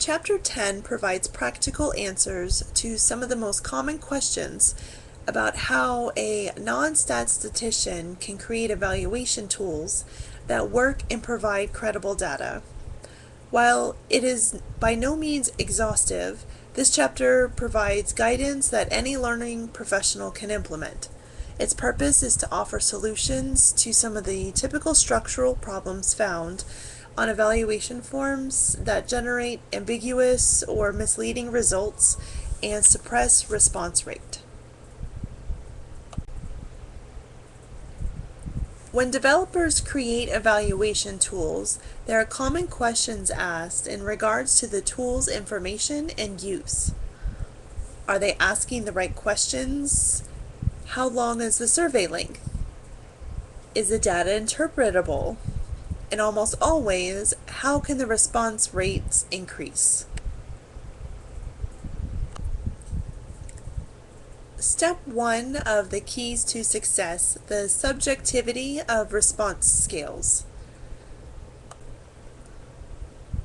Chapter 10 provides practical answers to some of the most common questions about how a non-statistician can create evaluation tools that work and provide credible data. While it is by no means exhaustive, this chapter provides guidance that any learning professional can implement. Its purpose is to offer solutions to some of the typical structural problems found on evaluation forms that generate ambiguous or misleading results and suppress response rate. When developers create evaluation tools, there are common questions asked in regards to the tool's information and use. Are they asking the right questions? How long is the survey length? Is the data interpretable? And almost always, how can the response rates increase? Step 1 of the keys to success, the subjectivity of response scales.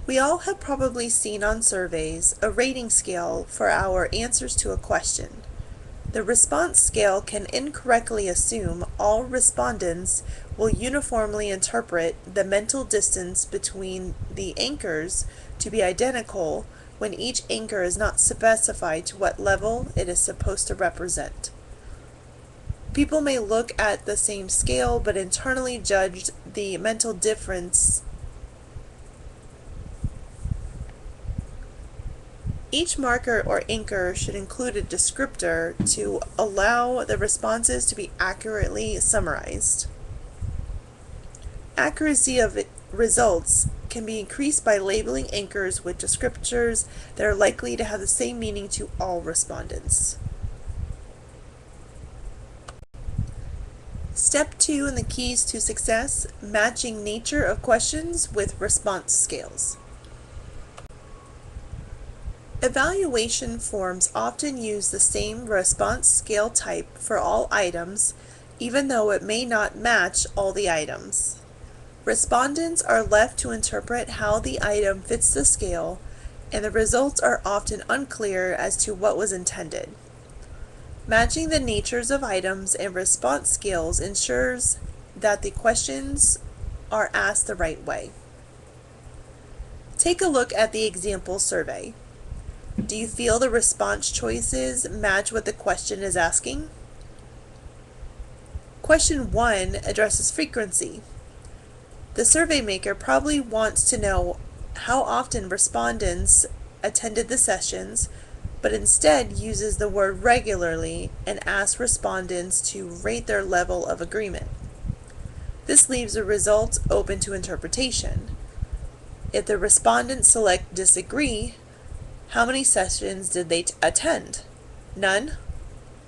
We all have probably seen on surveys a rating scale for our answers to a question. The response scale can incorrectly assume all respondents will uniformly interpret the mental distance between the anchors to be identical when each anchor is not specified to what level it is supposed to represent. People may look at the same scale but internally judge the mental difference. Each marker or anchor should include a descriptor to allow the responses to be accurately summarized. Accuracy of results can be increased by labeling anchors with descriptors that are likely to have the same meaning to all respondents. Step 2 in the keys to success, matching nature of questions with response scales. Evaluation forms often use the same response scale type for all items, even though it may not match all the items. Respondents are left to interpret how the item fits the scale, and the results are often unclear as to what was intended. Matching the natures of items and response scales ensures that the questions are asked the right way. Take a look at the example survey. Do you feel the response choices match what the question is asking? Question 1 addresses frequency. The survey maker probably wants to know how often respondents attended the sessions, but instead uses the word regularly and asks respondents to rate their level of agreement. This leaves the results open to interpretation. If the respondents select disagree, how many sessions did they attend? None?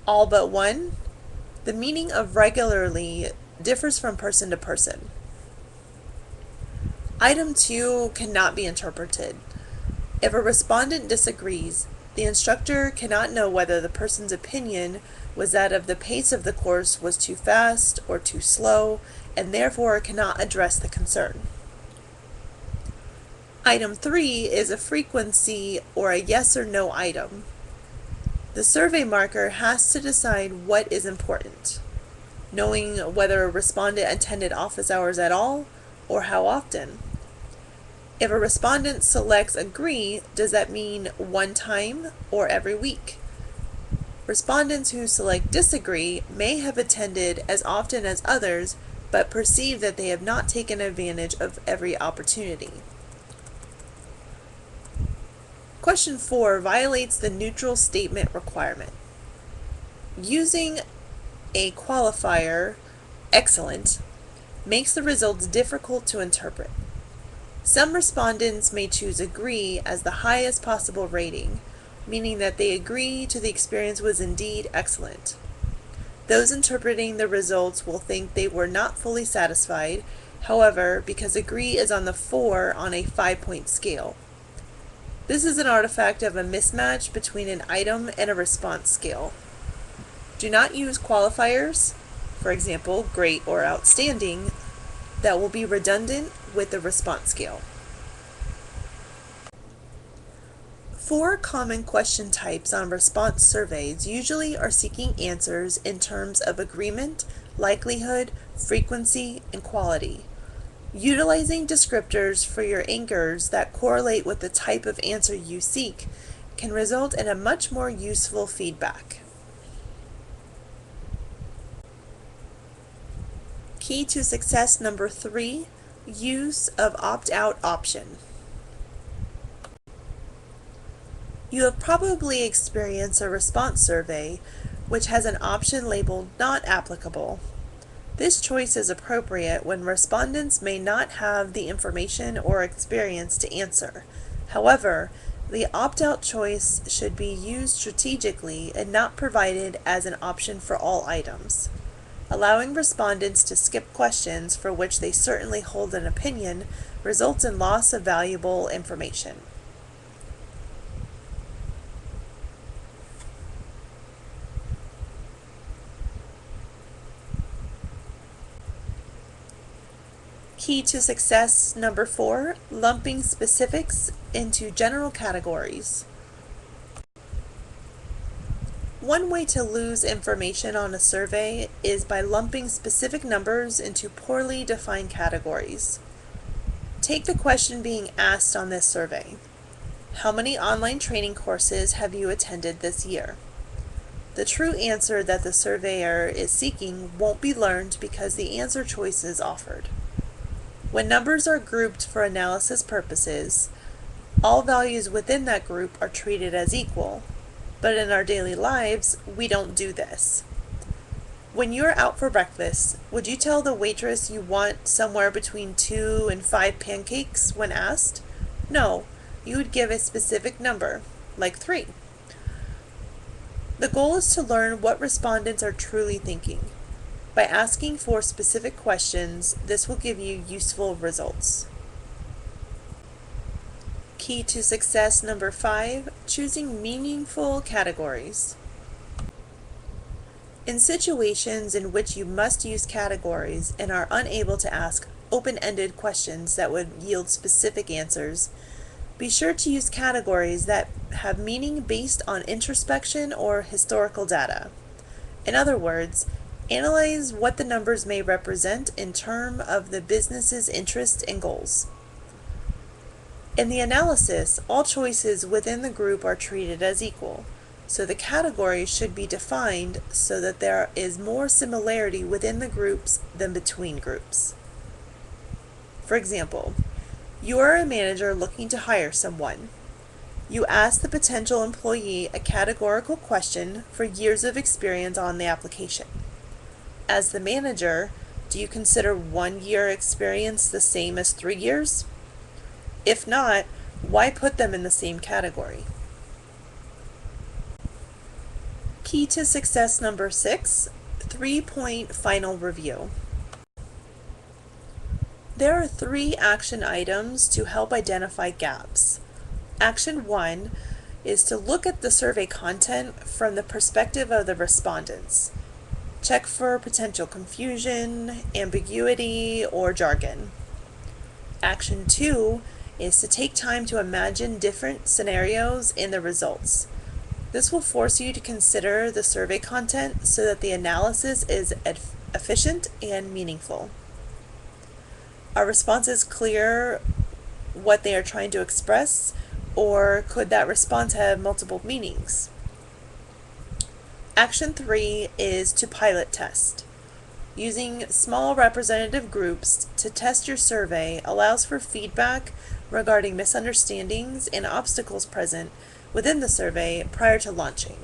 All but one? The meaning of regularly differs from person to person. Item 2 cannot be interpreted. If a respondent disagrees, the instructor cannot know whether the person's opinion was that of the pace of the course was too fast or too slow, and therefore cannot address the concern. Item 3 is a frequency or a yes or no item. The survey marker has to decide what is important, knowing whether a respondent attended office hours at all or how often. If a respondent selects agree, does that mean one time or every week? Respondents who select disagree may have attended as often as others, but perceive that they have not taken advantage of every opportunity. Question 4 violates the neutral statement requirement. Using a qualifier, excellent, makes the results difficult to interpret. Some respondents may choose agree as the highest possible rating, meaning that they agree to the experience was indeed excellent. Those interpreting the results will think they were not fully satisfied, however, because agree is on the 4 on a 5-point scale. This is an artifact of a mismatch between an item and a response scale. Do not use qualifiers, for example, great or outstanding, that will be redundant with the response scale. Four common question types on response surveys usually are seeking answers in terms of agreement, likelihood, frequency, and quality. Utilizing descriptors for your anchors that correlate with the type of answer you seek can result in a much more useful feedback. Key to success number 3, use of opt-out option. You have probably experienced a response survey which has an option labeled not applicable. This choice is appropriate when respondents may not have the information or experience to answer. However, the opt-out choice should be used strategically and not provided as an option for all items. Allowing respondents to skip questions for which they certainly hold an opinion results in loss of valuable information. Key to success number 4, lumping specifics into general categories. One way to lose information on a survey is by lumping specific numbers into poorly defined categories. Take the question being asked on this survey. How many online training courses have you attended this year? The true answer that the surveyor is seeking won't be learned because the answer choice is offered. When numbers are grouped for analysis purposes, all values within that group are treated as equal, but in our daily lives, we don't do this. When you're out for breakfast, would you tell the waitress you want somewhere between 2 and 5 pancakes when asked? No, you would give a specific number, like 3. The goal is to learn what respondents are truly thinking. By asking for specific questions, this will give you useful results. Key to success number 5, choosing meaningful categories. In situations in which you must use categories and are unable to ask open-ended questions that would yield specific answers, be sure to use categories that have meaning based on introspection or historical data. In other words, analyze what the numbers may represent in terms of the business's interests and goals. In the analysis, all choices within the group are treated as equal, so the categories should be defined so that there is more similarity within the groups than between groups. For example, you are a manager looking to hire someone. You ask the potential employee a categorical question for years of experience on the application. As the manager, do you consider 1 year experience the same as 3 years? If not, why put them in the same category? Key to success number 6, 3-point final review. There are 3 action items to help identify gaps. Action 1 is to look at the survey content from the perspective of the respondents. Check for potential confusion, ambiguity, or jargon. Action 2 is to take time to imagine different scenarios in the results. This will force you to consider the survey content so that the analysis is efficient and meaningful. Are responses clear what they are trying to express, or could that response have multiple meanings? Action 3 is to pilot test. Using small representative groups to test your survey allows for feedback regarding misunderstandings and obstacles present within the survey prior to launching.